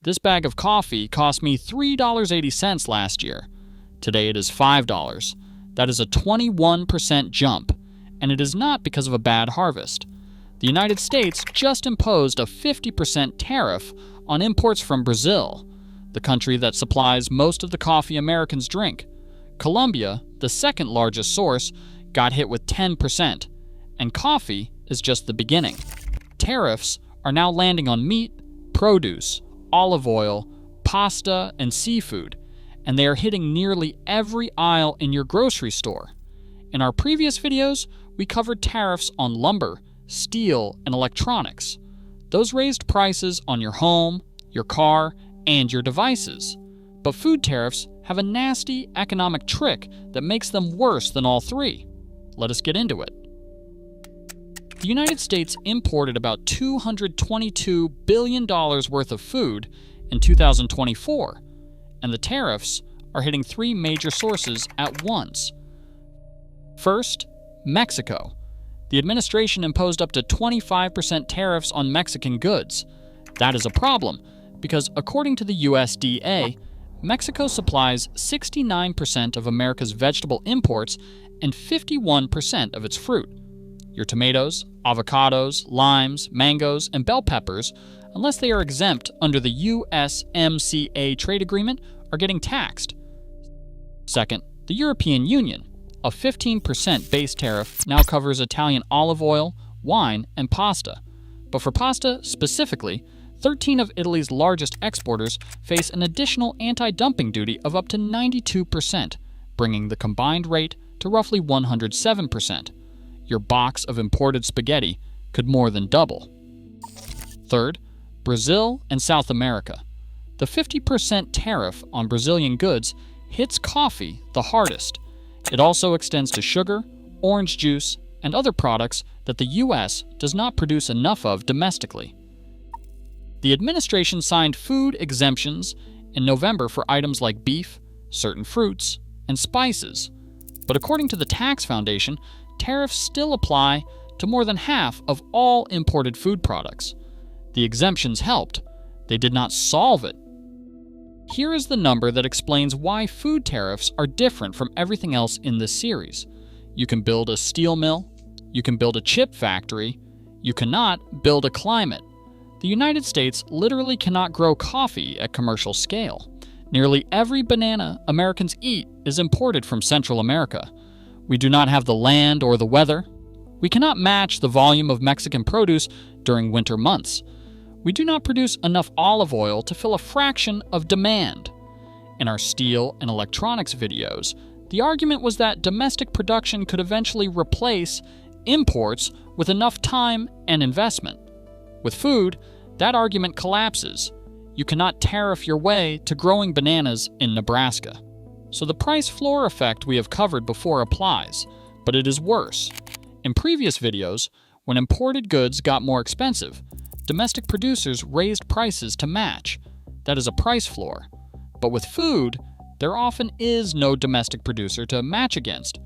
This bag of coffee cost me $3.80 last year. Today it is $5. That is a 21% jump, and it is not because of a bad harvest. The United States just imposed a 50% tariff on imports from Brazil, the country that supplies most of the coffee Americans drink. Colombia, the second largest source, got hit with 10%, and coffee is just the beginning. Tariffs are now landing on meat, produce, olive oil, pasta, and seafood, and they are hitting nearly every aisle in your grocery store. In our previous videos, we covered tariffs on lumber, steel, and electronics. Those raised prices on your home, your car, and your devices. But food tariffs have a nasty economic trick that makes them worse than all three. Let us get into it. The United States imported about $222 billion worth of food in 2024, and the tariffs are hitting three major sources at once. First, Mexico. The administration imposed up to 25% tariffs on Mexican goods. That is a problem because, according to the USDA, Mexico supplies 69% of America's vegetable imports and 51% of its fruit. Your tomatoes, avocados, limes, mangoes, and bell peppers, unless they are exempt under the USMCA trade agreement, are getting taxed. Second, the European Union. A 15% base tariff now covers Italian olive oil, wine, and pasta. But for pasta specifically, 13 of Italy's largest exporters face an additional anti-dumping duty of up to 92%, bringing the combined rate to roughly 107%. Your box of imported spaghetti could more than double. Third, Brazil and South America. The 50% tariff on Brazilian goods hits coffee the hardest. It also extends to sugar, orange juice, and other products that the U.S. does not produce enough of domestically. The administration signed food exemptions in November for items like beef, certain fruits, and spices. But according to the Tax Foundation, tariffs still apply to more than half of all imported food products. The exemptions helped. They did not solve it. Here is the number that explains why food tariffs are different from everything else in this series. You can build a steel mill. You can build a chip factory. You cannot build a climate. The United States literally cannot grow coffee at commercial scale. Nearly every banana Americans eat is imported from Central America. We do not have the land or the weather. We cannot match the volume of Mexican produce during winter months. We do not produce enough olive oil to fill a fraction of demand. In our steel and electronics videos, the argument was that domestic production could eventually replace imports with enough time and investment. With food, that argument collapses. You cannot tariff your way to growing bananas in Nebraska. So the price floor effect we have covered before applies, but it is worse. In previous videos, when imported goods got more expensive, domestic producers raised prices to match. That is a price floor. But with food, there often is no domestic producer to match against.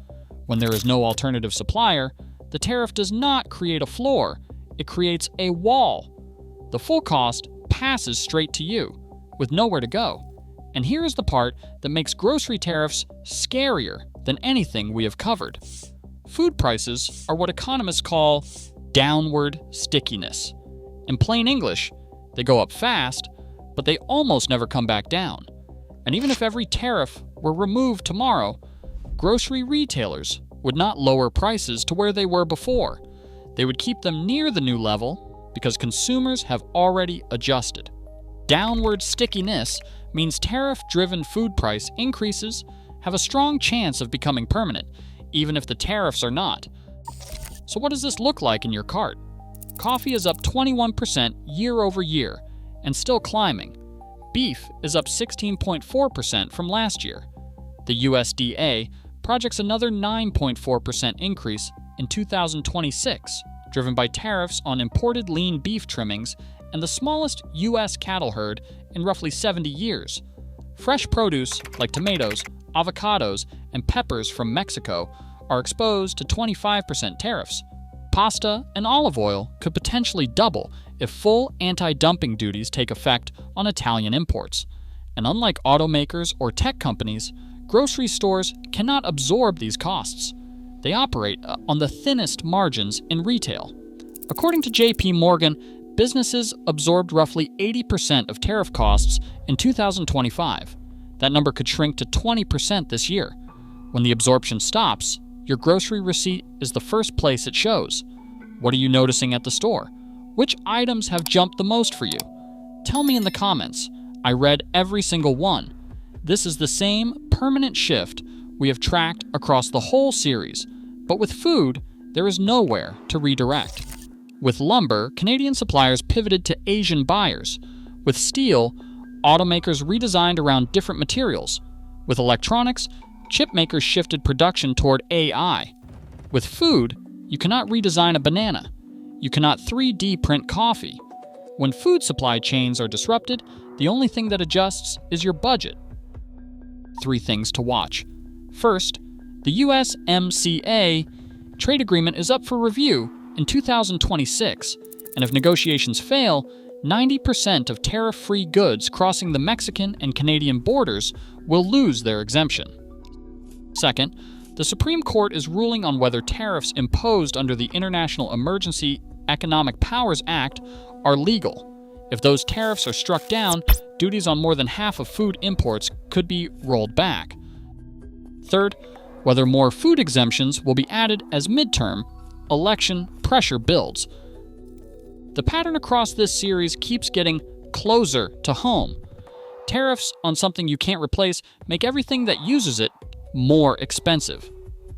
When there is no alternative supplier, the tariff does not create a floor, it creates a wall. The full cost passes straight to you, with nowhere to go. And here is the part that makes grocery tariffs scarier than anything we have covered. Food prices are what economists call downward stickiness. In plain English, they go up fast, but they almost never come back down. And even if every tariff were removed tomorrow, grocery retailers would not lower prices to where they were before. They would keep them near the new level because consumers have already adjusted. Downward stickiness means tariff-driven food price increases have a strong chance of becoming permanent, even if the tariffs are not. So what does this look like in your cart? Coffee is up 21% year over year and still climbing. Beef is up 16.4% from last year. The USDA projects another 9.4% increase in 2026, driven by tariffs on imported lean beef trimmings and the smallest U.S. cattle herd in roughly 70 years. Fresh produce like tomatoes, avocados, and peppers from Mexico are exposed to 25% tariffs. Pasta and olive oil could potentially double if full anti-dumping duties take effect on Italian imports. And unlike automakers or tech companies, grocery stores cannot absorb these costs. They operate on the thinnest margins in retail. According to JPMorgan, businesses absorbed roughly 80% of tariff costs in 2025. That number could shrink to 20% this year. When the absorption stops, your grocery receipt is the first place it shows. What are you noticing at the store? Which items have jumped the most for you? Tell me in the comments. I read every single one. This is the same permanent shift we have tracked across the whole series, but with food, there is nowhere to redirect. With lumber, Canadian suppliers pivoted to Asian buyers. With steel, automakers redesigned around different materials. With electronics, chip makers shifted production toward AI. With food, you cannot redesign a banana. You cannot 3D print coffee. When food supply chains are disrupted, the only thing that adjusts is your budget. 3 things to watch. First, the USMCA trade agreement is up for review in 2026, and if negotiations fail, 90% of tariff-free goods crossing the Mexican and Canadian borders will lose their exemption. Second, the Supreme Court is ruling on whether tariffs imposed under the International Emergency Economic Powers Act are legal. If those tariffs are struck down, duties on more than half of food imports could be rolled back. Third, whether more food exemptions will be added as midterm election pressure builds. The pattern across this series keeps getting closer to home. Tariffs on something you can't replace make everything that uses it more expensive.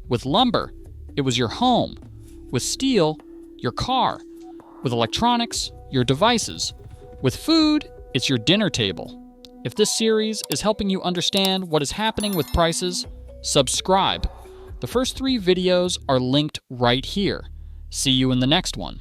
With lumber, it was your home. With steel, your car. With electronics, your devices. With food, it's your dinner table. If this series is helping you understand what is happening with prices, subscribe. The first 3 videos are linked right here. See you in the next one.